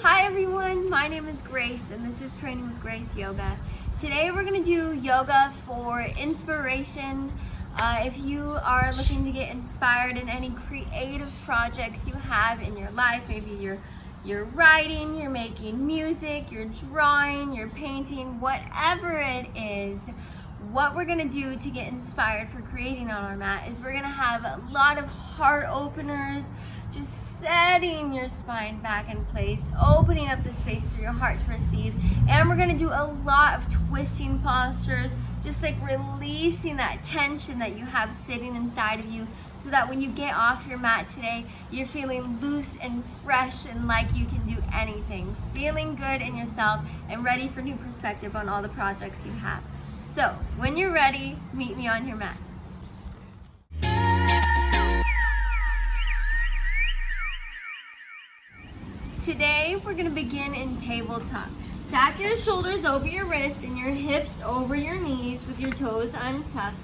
Hi everyone, my name is Grace and this is Training with Grace Yoga. Today we're going to do yoga for inspiration. If you are looking to get inspired in any creative projects you have in your life, maybe you're writing, you're making music, you're drawing, you're painting, whatever it is, what we're going to do to get inspired for creating on our mat is we're going to have a lot of heart openers, just setting your spine back in place, opening up the space for your heart to receive. And we're going to do a lot of twisting postures, just like releasing that tension that you have sitting inside of you so that when you get off your mat today, you're feeling loose and fresh and like you can do anything. Feeling good in yourself and ready for new perspective on all the projects you have. So, when you're ready, meet me on your mat. Today, we're going to begin in tabletop. Stack your shoulders over your wrists and your hips over your knees with your toes untucked.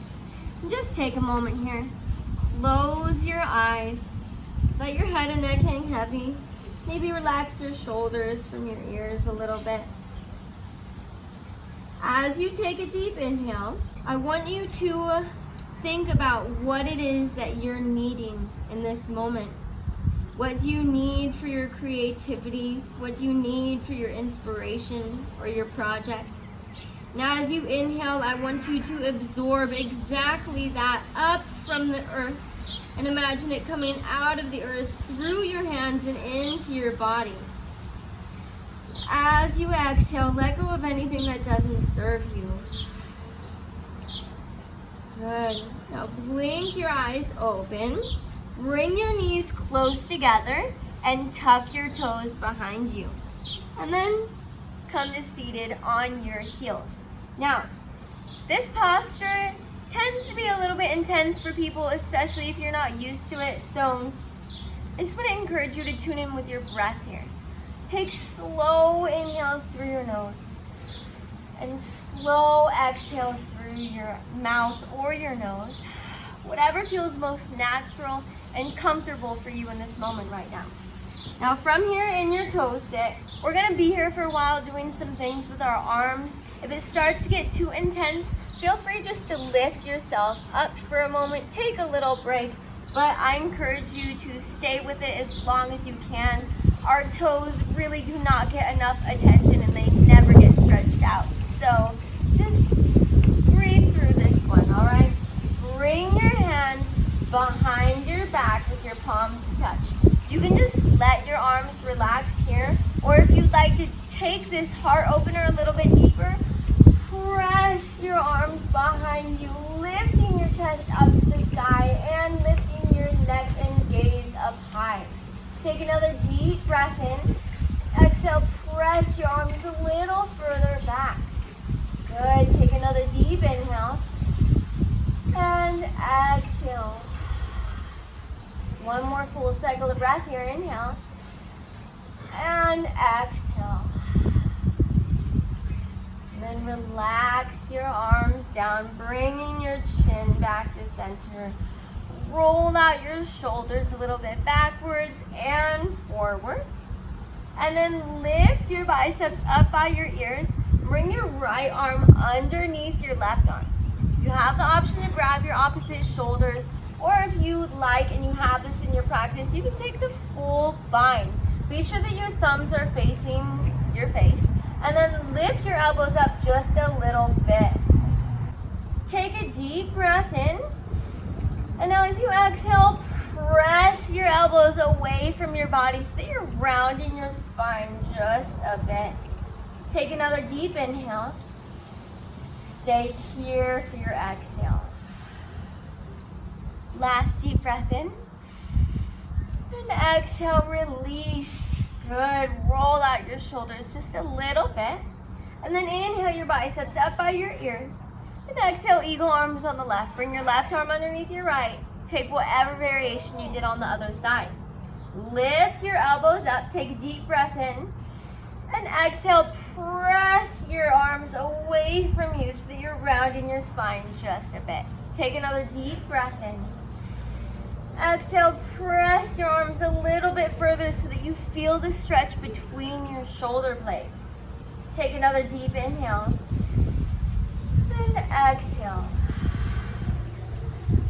And just take a moment here. Close your eyes. Let your head and neck hang heavy. Maybe relax your shoulders from your ears a little bit. As you take a deep inhale, I want you to think about what it is that you're needing in this moment. What do you need for your creativity? What do you need for your inspiration or your project? Now as you inhale, I want you to absorb exactly that up from the earth and imagine it coming out of the earth through your hands and into your body. As you exhale, let go of anything that doesn't serve you. Good. Now blink your eyes open. Bring your knees close together and tuck your toes behind you. And then come to seated on your heels. Now, this posture tends to be a little bit intense for people, especially if you're not used to it. So I just want to encourage you to tune in with your breath here. Take slow inhales through your nose and slow exhales through your mouth or your nose. Whatever feels most natural and comfortable for you in this moment right now. Now from here in your toe sit, we're going to be here for a while doing some things with our arms. If it starts to get too intense, feel free just to lift yourself up for a moment, take a little break, but I encourage you to stay with it as long as you can. Our toes really do not get enough attention and they never get stretched out. So just breathe through this one, all right? Bring your hands behind your back with your palms to touch. You can just let your arms relax here, or if you'd like to take this heart opener a little bit deeper, press your arms behind you, lifting your chest up to the sky and lifting your neck and gaze up high. Take another deep breath in. Exhale, press your arms a little further back. Good. Take another deep inhale. And exhale. One more full cycle of breath here. Inhale. And exhale. And then relax your arms down, bringing your chin back to center. Roll out your shoulders a little bit backwards and forwards. And then lift your biceps up by your ears. Bring your right arm underneath your left arm. You have the option to grab your opposite shoulders, or if you like and you have this in your practice, you can take the full bind. Be sure that your thumbs are facing your face, and then lift your elbows up just a little bit. Take a deep breath in. And now as you exhale, press your elbows away from your body so that you're rounding your spine just a bit. Take another deep inhale. Stay here for your exhale. Last deep breath in. And exhale, release. Good. Roll out your shoulders just a little bit. And then inhale your biceps up by your ears. And exhale, eagle arms on the left. Bring your left arm underneath your right. Take whatever variation you did on the other side. Lift your elbows up. Take a deep breath in. And exhale, press your arms away from you so that you're rounding your spine just a bit. Take another deep breath in. Exhale, press your arms a little bit further so that you feel the stretch between your shoulder blades. Take another deep inhale. And exhale.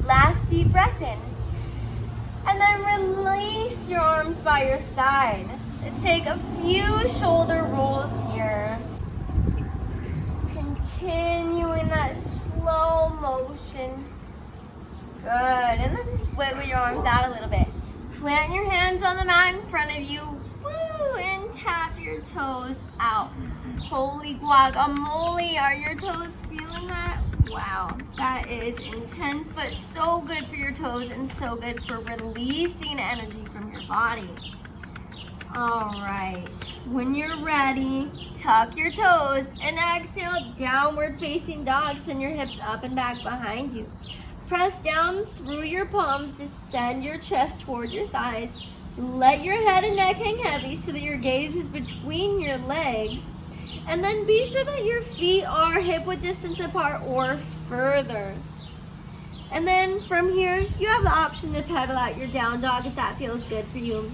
Last deep breath in. And then release your arms by your side. Let's take a few shoulder rolls here. Continuing that slow motion. Good. And then just wiggle your arms out a little bit. Plant your hands on the mat in front of you. Woo! And tap your toes out. Holy guacamole. Are your toes feeling that? Wow. That is intense, but so good for your toes and so good for releasing energy from your body. All right. When you're ready, tuck your toes and exhale, downward facing dog. Send your hips up and back behind you. Press down through your palms to send your chest toward your thighs. Let your head and neck hang heavy so that your gaze is between your legs. And then be sure that your feet are hip-width distance apart or further. And then from here, you have the option to pedal out your down dog if that feels good for you.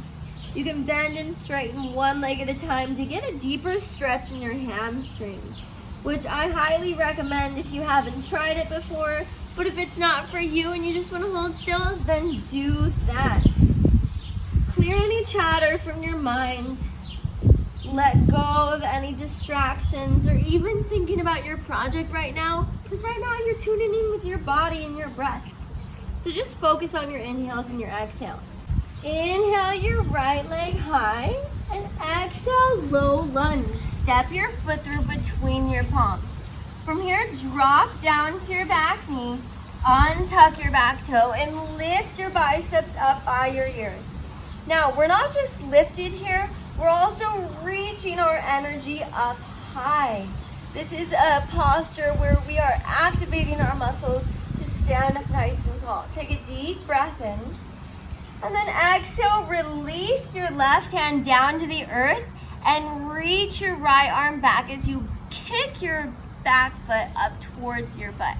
You can bend and straighten one leg at a time to get a deeper stretch in your hamstrings, which I highly recommend if you haven't tried it before. But if it's not for you and you just want to hold still, then do that. Clear any chatter from your mind. Let go of any distractions or even thinking about your project right now, because right now you're tuning in with your body and your breath. So just focus on your inhales and your exhales. Inhale your right leg high and exhale low lunge. Step your foot through between your palms. From here, drop down to your back knee, untuck your back toe, and lift your biceps up by your ears. Now, we're not just lifted here, we're also reaching our energy up high. This is a posture where we are activating our muscles to stand up nice and tall. Take a deep breath in. And then exhale, release your left hand down to the earth and reach your right arm back as you kick your back foot up towards your butt.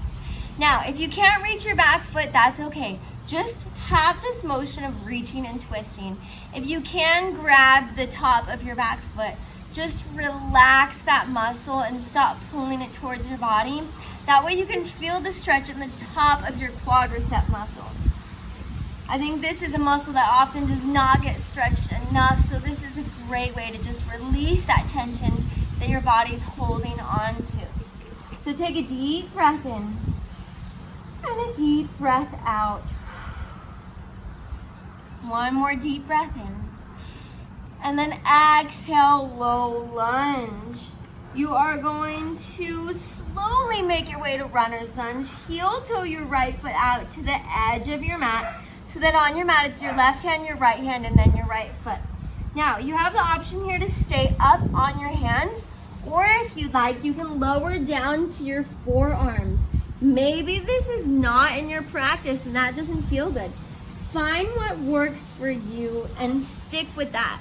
Now, if you can't reach your back foot, that's okay. Just have this motion of reaching and twisting. If you can grab the top of your back foot, just relax that muscle and stop pulling it towards your body. That way you can feel the stretch in the top of your quadricep muscle. I think this is a muscle that often does not get stretched enough, so this is a great way to just release that tension that your body's holding on to. So take a deep breath in and a deep breath out. One more deep breath in. And then exhale, low lunge. You are going to slowly make your way to runner's lunge. Heel toe your right foot out to the edge of your mat, so that on your mat it's your left hand, your right hand, and then your right foot. Now, you have the option here to stay up on your hands, or if you'd like, you can lower down to your forearms. Maybe this is not in your practice and that doesn't feel good. Find what works for you and stick with that.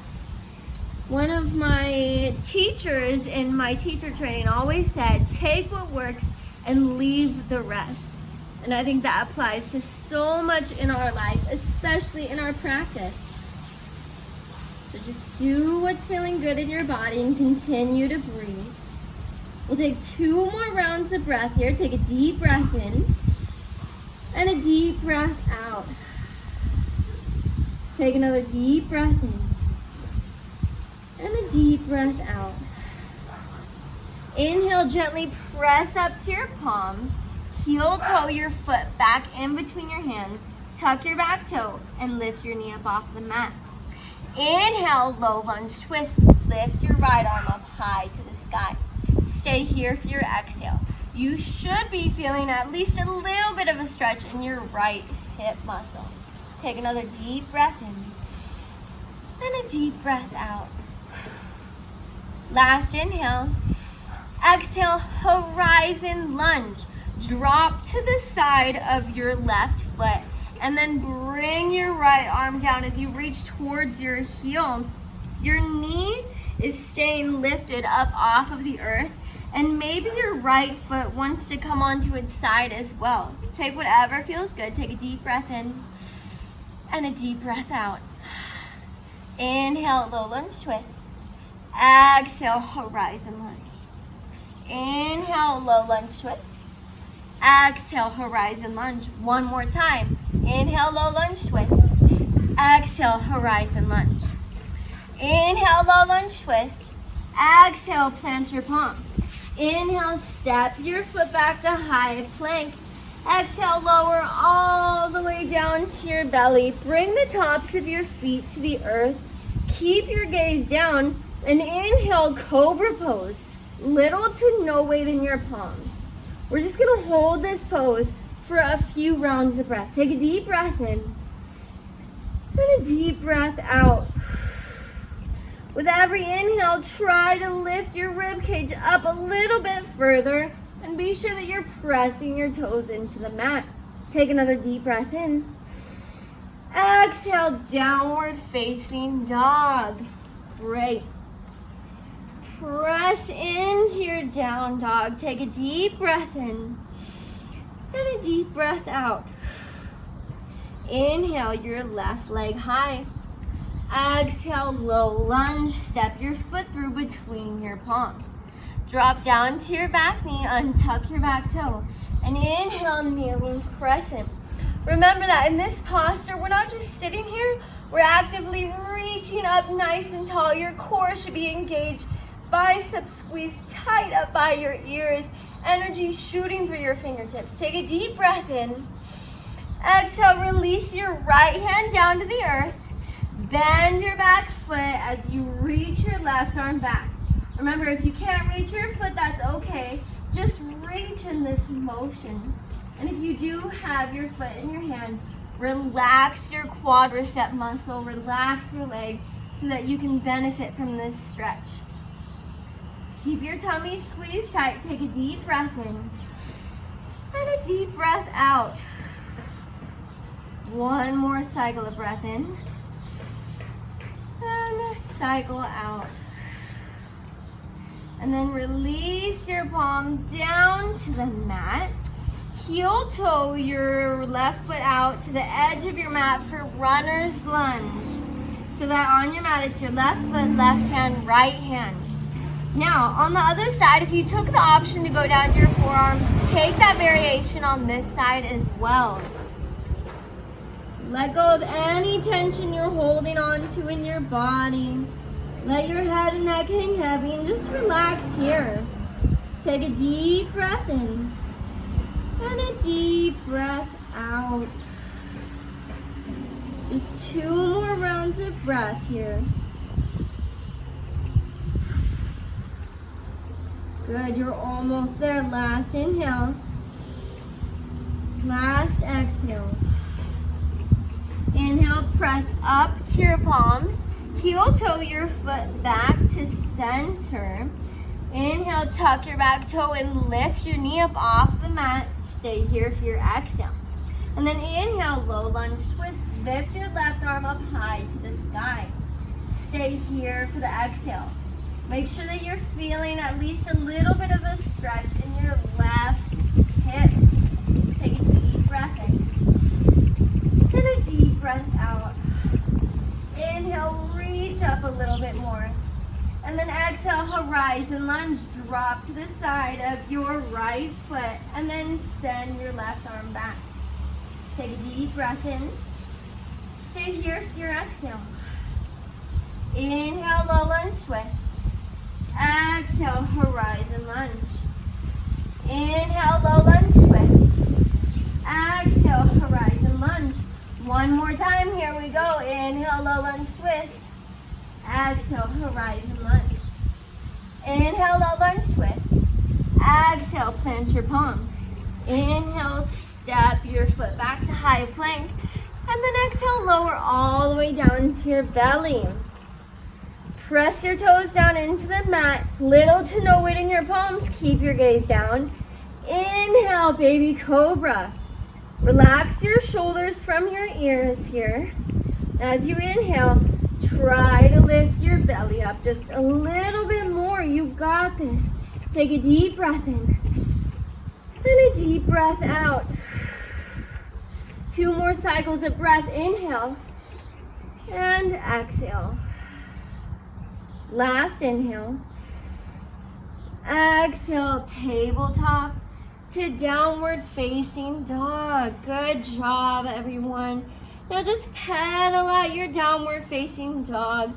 One of my teachers in my teacher training always said, take what works and leave the rest. And I think that applies to so much in our life, especially in our practice. So just do what's feeling good in your body and continue to breathe. We'll take 2 more rounds of breath here. Take a deep breath in and a deep breath out. Take another deep breath in and a deep breath out. Inhale, gently press up to your palms. Heel toe your foot back in between your hands. Tuck your back toe and lift your knee up off the mat. Inhale, low lunge twist. Lift your right arm up high to the sky. Stay here for your exhale. You should be feeling at least a little bit of a stretch in your right hip muscle. Take another deep breath in and a deep breath out. Last inhale. Exhale, horizon lunge. Drop to the side of your left foot and then bring your right arm down as you reach towards your heel. Your knee is staying lifted up off of the earth, and maybe your right foot wants to come onto its side as well. Take whatever feels good. Take a deep breath in And a deep breath out. Inhale, low lunge twist. Exhale, horizon lunge. Inhale, low lunge twist. Exhale, horizon lunge. One more time. Inhale, low lunge twist. Exhale, horizon lunge. Inhale, low lunge twist. Exhale, plant your palm. Inhale, step your foot back to high plank. Exhale, lower all the way down to your belly. Bring the tops of your feet to the earth. Keep your gaze down and inhale, cobra pose. Little to no weight in your palms. We're just gonna hold this pose for a few rounds of breath. Take a deep breath in and a deep breath out. With every inhale, try to lift your rib cage up a little bit further and be sure that you're pressing your toes into the mat. Take another deep breath in. Exhale, downward facing dog. Great. Press into your down dog. Take a deep breath in and a deep breath out. Inhale your left leg high. Exhale, low lunge. Step your foot through between your palms. Drop down to your back knee, untuck your back toe, and inhale, kneeling crescent. Remember that in this posture, we're not just sitting here, we're actively reaching up nice and tall. Your core should be engaged, biceps squeezed tight up by your ears, energy shooting through your fingertips. Take a deep breath in. Exhale, release your right hand down to the earth. Bend your back foot as you reach your left arm back. Remember, if you can't reach your foot, that's okay. Just reach in this motion. And if you do have your foot in your hand, relax your quadricep muscle, relax your leg so that you can benefit from this stretch. Keep your tummy squeezed tight. Take a deep breath in and a deep breath out. One more cycle of breath in and cycle out. And then release your palm down to the mat. Heel toe your left foot out to the edge of your mat for runner's lunge. So that on your mat, it's your left foot, left hand, right hand. Now, on the other side, if you took the option to go down to your forearms, take that variation on this side as well. Let go of any tension you're holding on to in your body. Let your head and neck hang heavy and just relax here. Take a deep breath in and a deep breath out. Just 2 more rounds of breath here. Good, you're almost there. Last inhale. Last exhale. Inhale, press up to your palms. Heel toe your foot back to center. Inhale, tuck your back toe and lift your knee up off the mat. Stay here for your exhale. And then inhale, low lunge twist. Lift your left arm up high to the sky. Stay here for the exhale. Make sure that you're feeling at least a little bit of a stretch in your left hip. Take a deep breath in and a deep breath out. Inhale, reach up a little bit more. And then exhale, horizon lunge. Drop to the side of your right foot and then send your left arm back. Take a deep breath in. Stay here for your exhale. Inhale, low lunge twist. Exhale, horizon lunge. Inhale, low lunge twist. Exhale, horizon lunge. One more time, here we go. Inhale, low lunge twist. Exhale, horizon lunge. Inhale, low lunge twist. Exhale, plant your palm. Inhale, step your foot back to high plank. And then exhale, lower all the way down to your belly. Press your toes down into the mat. Little to no weight in your palms. Keep your gaze down. Inhale, baby cobra. Relax your shoulders from your ears here. As you inhale, try to lift your belly up just a little bit more. You got this. Take a deep breath in and a deep breath out. 2 more cycles of breath. Inhale and exhale. Last inhale. Exhale, tabletop to downward facing dog. Good job, everyone. Now just pedal out your downward facing dog,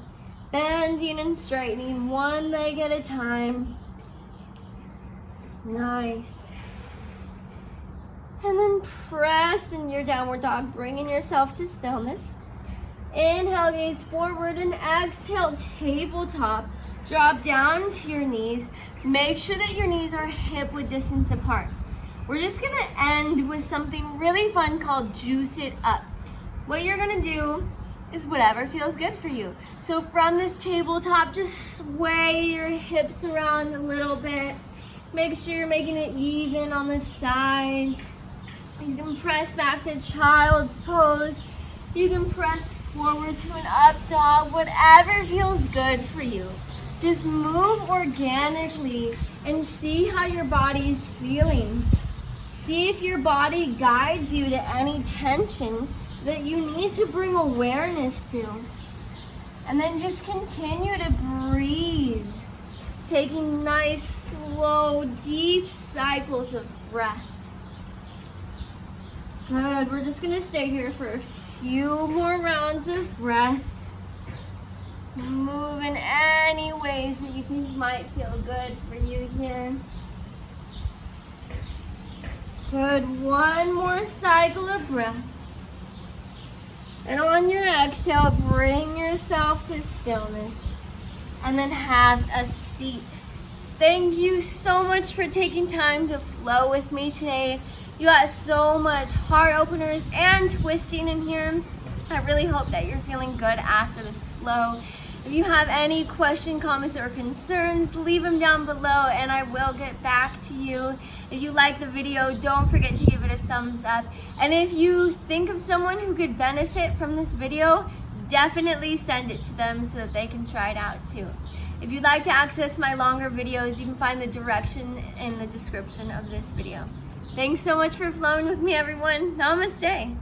bending and straightening one leg at a time. Nice. And then press in your downward dog, bringing yourself to stillness. Inhale, gaze forward, and exhale, tabletop. Drop down to your knees. Make sure that your knees are hip-width distance apart. We're just gonna end with something really fun called juice it up. What you're gonna do is whatever feels good for you. So from this tabletop, just sway your hips around a little bit. Make sure you're making it even on the sides. You can press back to child's pose. You can press forward to an up dog, whatever feels good for you. Just move organically and see how your body's feeling. See if your body guides you to any tension that you need to bring awareness to. And then just continue to breathe, taking nice, slow, deep cycles of breath. Good, we're just gonna stay here for a few more rounds of breath. Move in any ways that you think might feel good for you here. Good, one more cycle of breath. And on your exhale, bring yourself to stillness. And then have a seat. Thank you so much for taking time to flow with me today. You got so much heart openers and twisting in here. I really hope that you're feeling good after this flow. If you have any questions, comments, or concerns, leave them down below and I will get back to you. If you like the video, don't forget to give it a thumbs up. And if you think of someone who could benefit from this video, definitely send it to them so that they can try it out too. If you'd like to access my longer videos, you can find the direction in the description of this video. Thanks so much for flowing with me, everyone. Namaste.